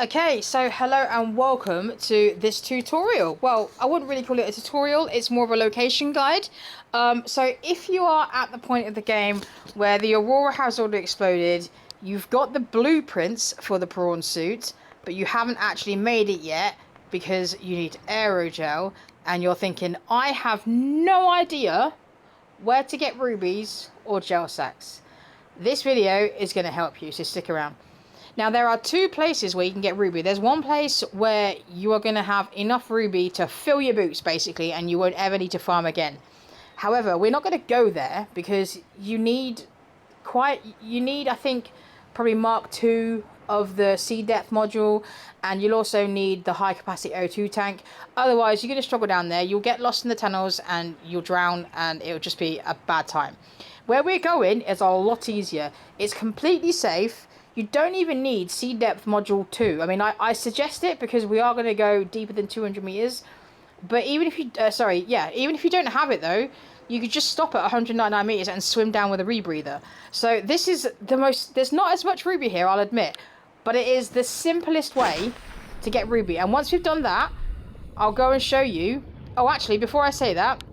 Okay, so hello and welcome to this tutorial. Well, I wouldn't really call it a tutorial, it's more of a location guide. So if you are at the point of the game where the Aurora has already exploded, you've got the blueprints for the prawn suit, but you haven't actually made it yet because you need aerogel, and you're thinking, I have no idea where to get rubies or gel sacks. This video is going to help you, so stick around. Now, there are two places where you can get ruby. There's one place where you are going to have enough ruby to fill your boots, basically, and you won't ever need to farm again. However, we're not going to go there because you need, I think, probably Mark II of the sea depth module, and you'll also need the high capacity O2 tank. Otherwise, you're going to struggle down there. You'll get lost in the tunnels and you'll drown, and it'll just be a bad time. Where we're going is a lot easier. It's completely safe. You don't even need sea depth module 2. I mean, I suggest it because we are going to go deeper than 200 meters. But even if you, even if you don't have it though, you could just stop at 199 meters and swim down with a rebreather. So this is the most, there's not as much ruby here, I'll admit, but it is the simplest way to get ruby. And once we've done that, I'll go and show you. Oh, actually, before I say that,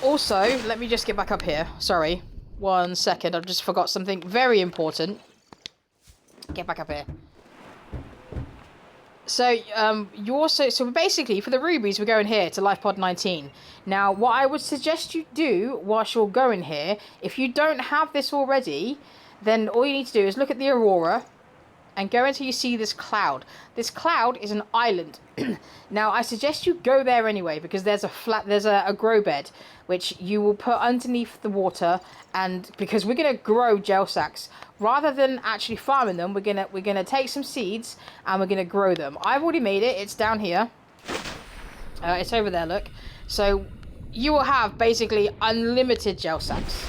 also, let me just get back up here. Sorry. 1 second, I've just forgot something very important. Get back up here. So, so basically, for the rubies, we're going here to Life Pod 19. Now, what I would suggest you do whilst you're going here, if you don't have this already, then all you need to do is look at the Aurora and go until you see this cloud. This cloud is an island. Now, I suggest you go there anyway because there's a grow bed which you will put underneath the water, and because we're gonna grow gel sacks rather than actually farming them, we're gonna take some seeds and we're gonna grow them. I've already made it. It's down here. It's over there. Look. So you will have basically unlimited gel sacks.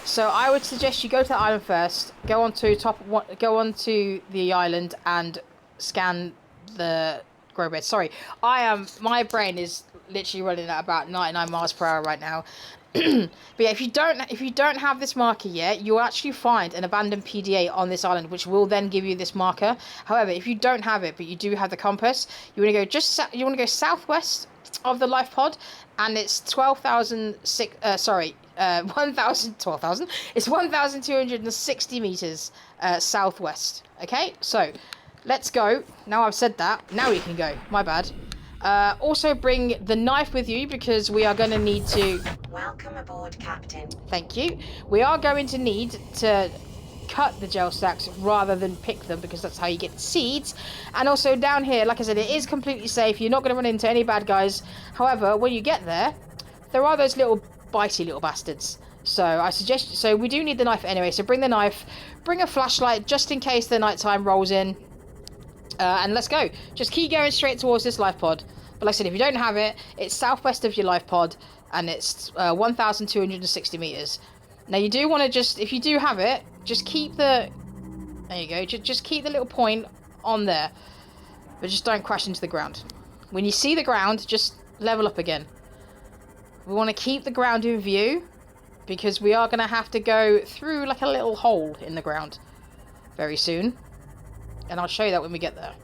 So I would suggest you go to the island first, go onto the island and scan the grow bed. Sorry, my brain is literally running at about 99 miles per hour right now. But yeah, if you don't have this marker yet, you'll actually find an abandoned PDA on this island, which will then give you this marker. However, if you don't have it, but you do have the compass, you want to go southwest of the life pod, and it's 1,000. It's 1,260 meters southwest. Okay, so let's go. Now I've said that, now we can go. My bad. Also bring the knife with you because we are going to need to... Welcome aboard, Captain. Thank you. We are going to need to cut the gel sacks rather than pick them because that's how you get seeds. And also down here, like I said, it is completely safe. You're not going to run into any bad guys. However, when you get there are those little bitey little bastards. So we do need the knife anyway. So bring the knife, bring a flashlight just in case the nighttime rolls in. And let's go. Just keep going straight towards this life pod. But like I said, if you don't have it, it's southwest of your life pod, and it's 1,260 meters. Now you do want to if you do have it, just keep there you go, just keep the little point on there, but just don't crash into the ground. When you see the ground, just level up again. We want to keep the ground in view because we are going to have to go through like a little hole in the ground very soon. And I'll show you that when we get there.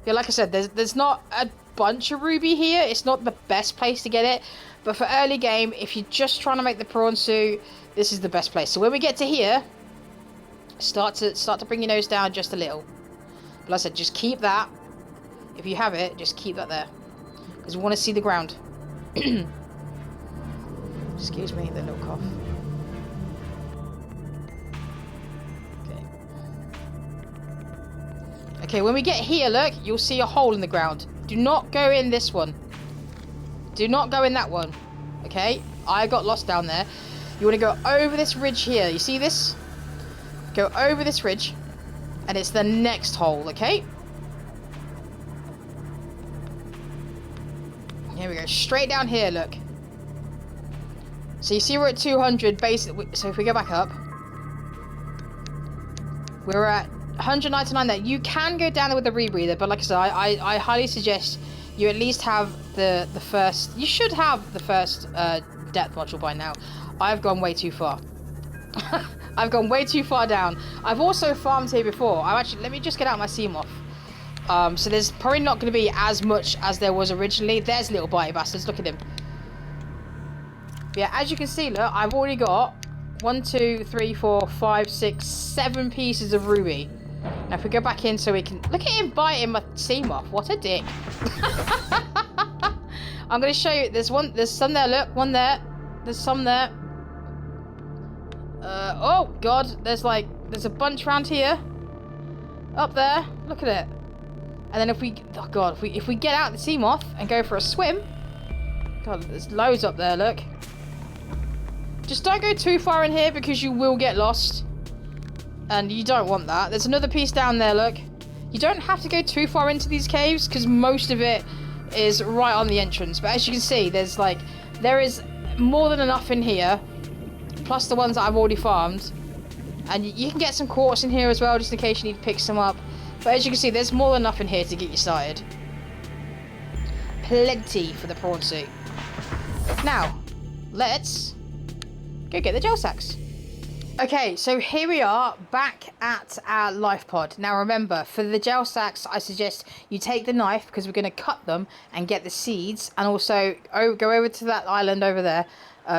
Yeah, like I said, there's not a bunch of ruby here. It's not the best place to get it. But for early game, if you're just trying to make the prawn suit, this is the best place. So when we get to here, start to bring your nose down just a little. But like I said, just keep that. If you have it, just keep that there. Because we want to see the ground. Excuse me, the little cough. Okay, when we get here, look, you'll see a hole in the ground. Do not go in this one. Do not go in that one. Okay? I got lost down there. You want to go over this ridge here. You see this? Go over this ridge. And it's the next hole, okay? Here we go. Straight down here, look. So you see we're at 200 basically. So if we go back up, we're at 199 there. You can go down there with the rebreather, but like I said, I highly suggest you at least have the first... You should have the first depth module by now. I've gone way too far. I've gone way too far down. I've also farmed here before. Let me just get out my Seamoth. So there's probably not going to be as much as there was originally. There's little bitey bastards. Look at him. But yeah, as you can see, look, I've already got 1, 2, 3, 4, 5, 6, 7 pieces of ruby. Now if we go back in so we can... Look at him biting my Seamoth. What a dick. I'm going to show you. There's some there. Look, one there. There's some there. Oh god, there's a bunch around here. Up there. Look at it. And then if we get out the Seamoth and go for a swim. God, there's loads up there, look. Just don't go too far in here because you will get lost. And you don't want that. There's another piece down there, look. You don't have to go too far into these caves because most of it is right on the entrance. But as you can see, there is more than enough in here. Plus the ones that I've already farmed. And you can get some quartz in here as well, just in case you need to pick some up. But as you can see, there's more than enough in here to get you started. Plenty for the prawn suit. Now, let's go get the gel sacks. Okay, so here we are back at our life pod. Now remember, for the gel sacks, I suggest you take the knife because we're going to cut them and get the seeds. And also go over to that island over there,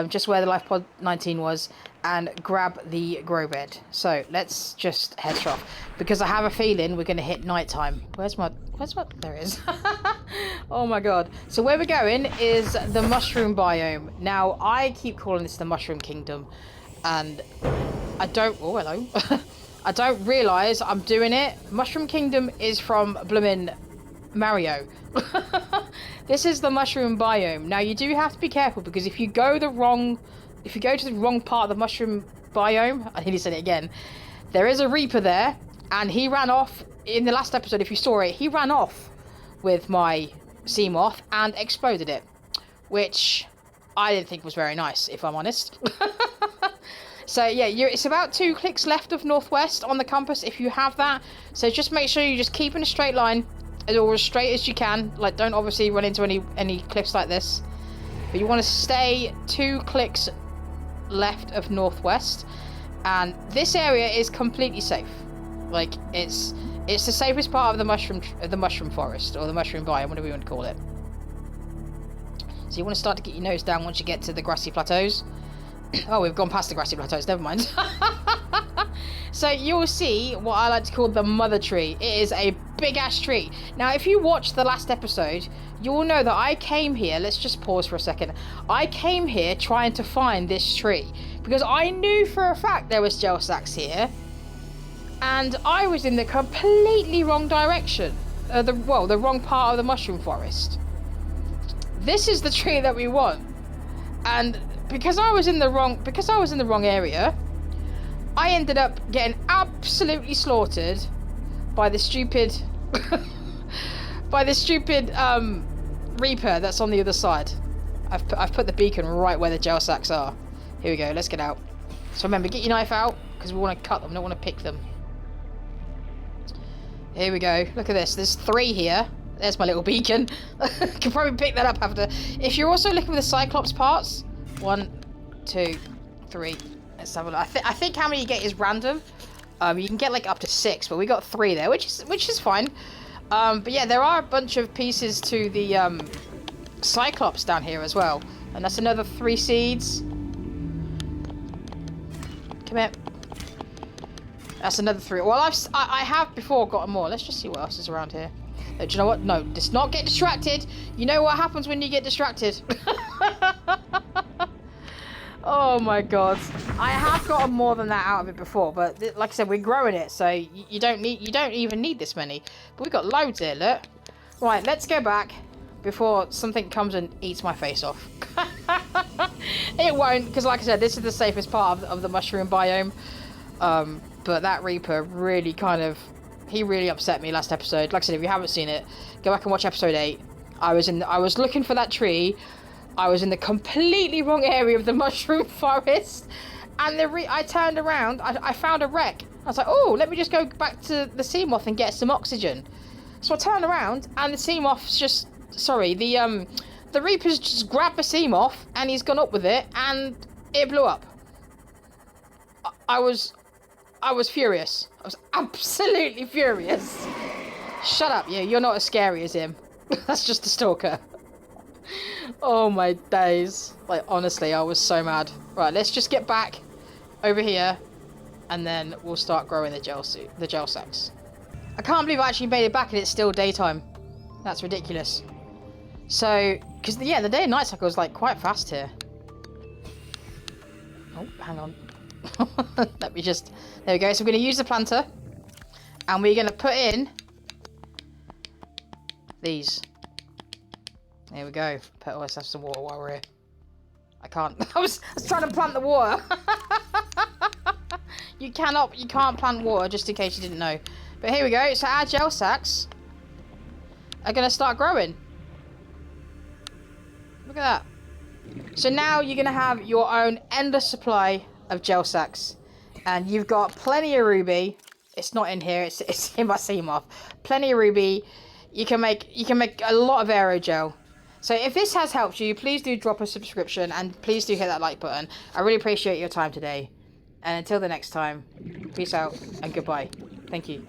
just where the life pod 19 was, and grab the grow bed. So let's just head off because I have a feeling we're going to hit nighttime. Where's my there it is. Oh my god. So where we're going is the mushroom biome. Now I keep calling this the mushroom kingdom, and I don't I don't realise I'm doing it. Mushroom Kingdom is from bloomin' Mario. This is the mushroom biome. Now you do have to be careful because if you go to the wrong part of the mushroom biome, I nearly said it again, there is a Reaper there, and he ran off in the last episode. If you saw it, he ran off with my Seamoth and exploded it, which I didn't think was very nice, if I'm honest. So yeah, it's about 2 clicks left of northwest on the compass if you have that. So just make sure you just keep in a straight line, or as straight as you can. Like, don't obviously run into any cliffs like this. But you want to stay 2 clicks left of northwest, and this area is completely safe. Like, it's the safest part of the mushroom forest, or the mushroom biome, whatever you want to call it. So you want to start to get your nose down once you get to the grassy plateaus. Oh, we've gone past the grassy plateaus, never mind. So you'll see what I like to call the mother tree. It is a big ass tree. Now if you watched the last episode, you'll know that I came here, let's just pause for a second. I came here trying to find this tree because I knew for a fact there was gel sacks here, and I was in the completely wrong direction. The wrong part of the mushroom forest. This is the tree that we want, and because I was in the wrong area, I ended up getting absolutely slaughtered by the stupid Reaper that's on the other side. I've put the beacon right where the gel sacks are. Here we go, let's get out. So remember, get your knife out because we want to cut them, don't want to pick them. Here we go, look at this, there's 3 here. There's my little beacon. Can probably pick that up after. If you're also looking for the Cyclops parts, 1, 2, 3. Let's have a look. I think how many you get is random. You can get like up to 6, but we got 3 there, which is fine. But yeah, there are a bunch of pieces to the Cyclops down here as well, and that's another 3 seeds. Come here. That's another 3. Well, I have before gotten more. Let's just see what else is around here. Do you know what? No, just not get distracted. You know what happens when you get distracted. Oh my god. I have gotten more than that out of it before, but like I said, we're growing it, so you don't even need this many. But we've got loads here, look. Right, let's go back before something comes and eats my face off. It won't, because like I said, this is the safest part of the mushroom biome. But that Reaper really he really upset me last episode. Like I said, if you haven't seen it, go back and watch episode 8. I was looking for that tree. I was in the completely wrong area of the mushroom forest, and I turned around. I found a wreck. I was like, oh, let me just go back to the Seamoth and get some oxygen. So I turned around, and the Seamoth's the Reaper's just grabbed the Seamoth, and he's gone up with it, and it blew up. I was furious. I was absolutely furious. Shut up, you. You're not as scary as him. That's just a stalker. Oh my days. Like, honestly, I was so mad. Right, let's just get back over here, and then we'll start growing the gel suit, the gel sacks. I can't believe I actually made it back and it's still daytime. That's ridiculous. So, because yeah, the day and night cycle is like quite fast here. Oh, hang on. Let me just, there we go. So we're going to use the planter, and we're going to put in these. There we go. Let's have some water while we're here. I can't. I was trying to plant the water. You can't plant water, just in case you didn't know. But here we go. So our gel sacks are going to start growing. Look at that. So now you're going to have your own endless supply of gel sacks. And you've got plenty of ruby. It's not in here. It's in my Seamoth. Plenty of ruby. You can make a lot of aerogel. So if this has helped you, please do drop a subscription and please do hit that like button. I really appreciate your time today. And until the next time, peace out and goodbye. Thank you.